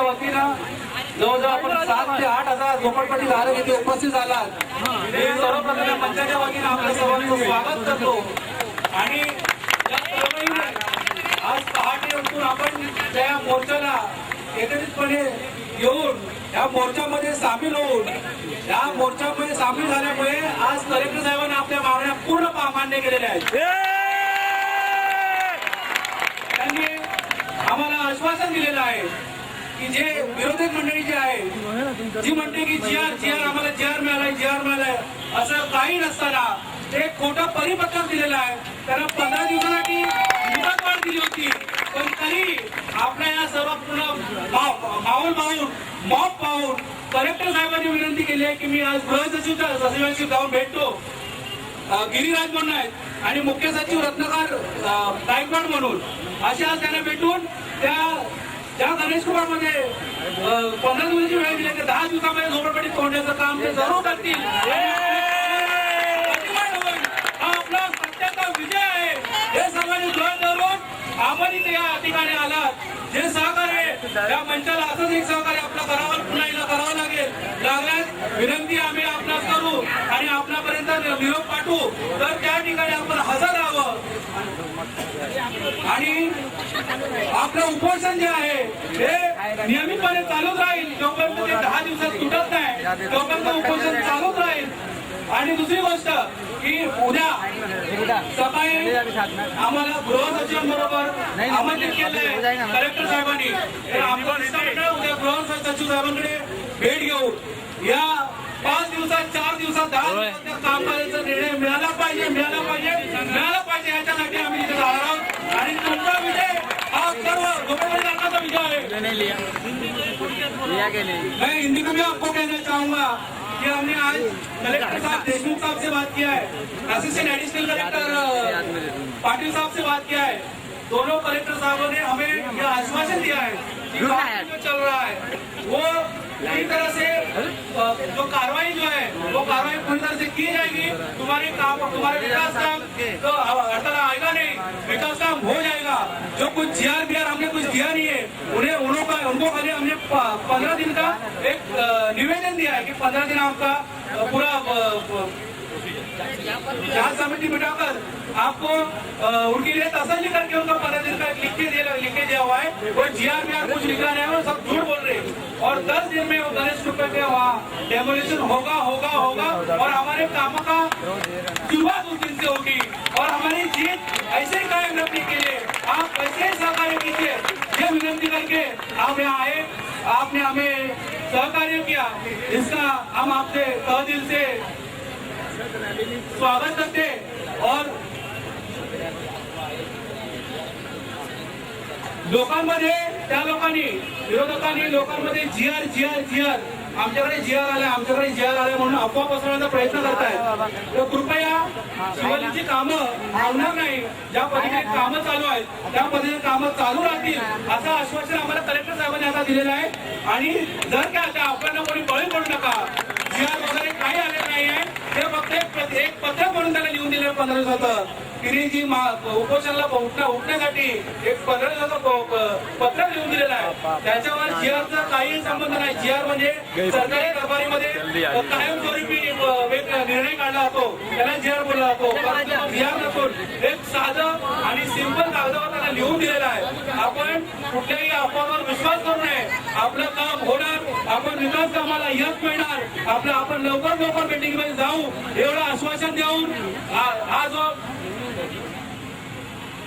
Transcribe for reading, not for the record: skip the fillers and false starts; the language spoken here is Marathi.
वतीनं जवळजवळ आपण 7 ते 8 हजार झोपडपट्टी धारक येथे उपस्थित झालात. मी सर्वप्रथम मंचाच्या वतीनं आपल्या सर्वांचं स्वागत करतो. आणि या चळवळीने आज पहाटे उठून आपण त्या मोर्चाला एकत्रितपणे येऊन या मोर्चामध्ये सामील होऊन या मोर्चामध्ये सामील झाल्यामुळे आज कलेक्टर साहेबांनी आपल्या मागण्या पूर्ण मान्य केलेल्या आहेत. त्यांनी आम्हाला आश्वासन दिलेलं आहे की जे विरोधक मंडळी जी आहे जी म्हणते की जीआर आम्हाला जीआर मिळालाय असं काही नसताना ते खोटं परिपत्रक दिलेलं आहे. त्यांना 15 दिवसासाठी मुदतवाढ दिली होती, पण तरी आपल्या या सर्व पूर्ण माहोल पाहून कलेक्टर साहेबांनी विनंती केली आहे की मी आज गृह सचिवांशी जाऊन भेटतो. गिरिराज म्हणून आहेत आणि मुख्य सचिव रत्नाकर गायकवाड म्हणून अशा त्यांना भेटून त्या गणेश कुमारमध्ये 15 दिवसाची वेळ दिली की 10 दिवसामध्ये झोपडपट्टी तोडण्याचं काम ते जरूर करतील. हा आपला सत्याचा विजय आहे हे सर्वांनी ग्रहण धरून आपण या ठिकाणी आलात. जे सहकार्य त्या मंचाला असंच एक सहकार्य आपल्या घरावर पुन्हा एकदा करावं लागल्यास विनंती आम्ही आपणास करू आणि आपल्यापर्यंत निरोप पाठवू. तर त्या ठिकाणी आपण हजर राहावं आणि आपलं उपोषण जे आहे हे नियमितपणे चालूच राहील. जोपर्यंत ते 10 दिवसात सुटत नाही तोपर्यंत उपोषण चालूच राहील. आणि दुसरी गोष्ट की उद्या सकाळी आम्हाला गृह सचिवांबरोबर आमंत्रित केलंय कलेक्टर साहेबांनी. तर आपण उद्या गृह सचिव साहेबांकडे भेट घेऊ. या 5 दिवसात 4 दिवसात 10 दिवसात काम करायचा निर्णय मिळाला पाहिजे याच्यासाठी आम्ही इथे जाणार आहोत. आणि तुमचा विजय हा सर्व झोपडपट्टीधारकांचा विजय आहे. मैं हिंदी में भी आपको कहना चाहूंगा कि हमने आज कलेक्टर साहब देशमुख साहब से बात किया है, असिस्टेंट एडिशनल कलेक्टर पाटिल साहब से बात किया है. दोनों कलेक्टर साहबों ने हमें यह आश्वासन दिया है कि काम जो चल रहा है वो पूरी तरह से जो कार्रवाई जो है वो कार्रवाई पूरी तरह से की जाएगी. तुम्हारे विकास काम तो हड़ताल आएगा नहीं, विकास काम हो जाएगा. जो कुछ जीआर हमने कुछ दिया नहीं है उनको खाली हमने 15 दिन का एक निवेदन दिया है कि 15 दिन आपका पूरा जांच समिति बिठाकर आपको उनके लिए तसल्ली करके उनका 15 दिन का लिख के दिया हुआ है. वो जीआर में कुछ लिखा नहीं है, वो सब झूठ बोल रहे हैं. और 10 दिन में वो गणेश रुपए के वहाँ डेमोलिशन होगा और हमारे कामों का शुरुआत उस दिन से होगी. और हमारी जीत ऐसे ही कायम रखने के लिए आप ऐसे ही सहकार्य कीजिए. ये विनंती करके आप यहाँ आए, आपने हमें सहकार्य किया, इसका हम आपसे तहे दिल से स्वागत करते. और लोकांमध्ये त्या लोकांनी विरोधकांनी लोकांमध्ये जीआर आमच्याकडे जीआर आले म्हणून अफवा पसरवण्याचा प्रयत्न करतायत. तर कृपया शिवलिंगची कामं थांबणार नाही. ज्या पद्धतीने कामं चालू आहेत त्या पद्धतीने कामं चालू राहतील असं आश्वासन आम्हाला कलेक्टर साहेबांनी आता दिलेलं आहे. आणि जर का त्या अफवांना कोणी बळी पडू नका, जीआर वगैरे काही आले नाही आहे, ते फक्त एक पत्रक म्हणून त्याला लिहून दिलं 15 दिवसाचं. गिरीजी उपोषणाला उठण्यासाठी एक 15 दिवसाचं पत्रक लिहून दिलेलं आहे. त्याच्यावर जीआरचा काही संबंध नाही. जीआर म्हणजे सरकारी दरबारीमध्ये कायमस्वरूपी एक निर्णय काढला जातो, त्याला जीआर बोलला जातो. जीआर नसून एक साधं आणि सिंपल कागदावर त्याला लिहून दिलेलं आहे. आपण कुठल्याही अफवावर विश्वास करू नये. आपलं काम होणार, आपण विकास कामाला यश मिळणार. आपण लवकर मीटिंग मध्ये जाऊ एवढं आश्वासन देऊन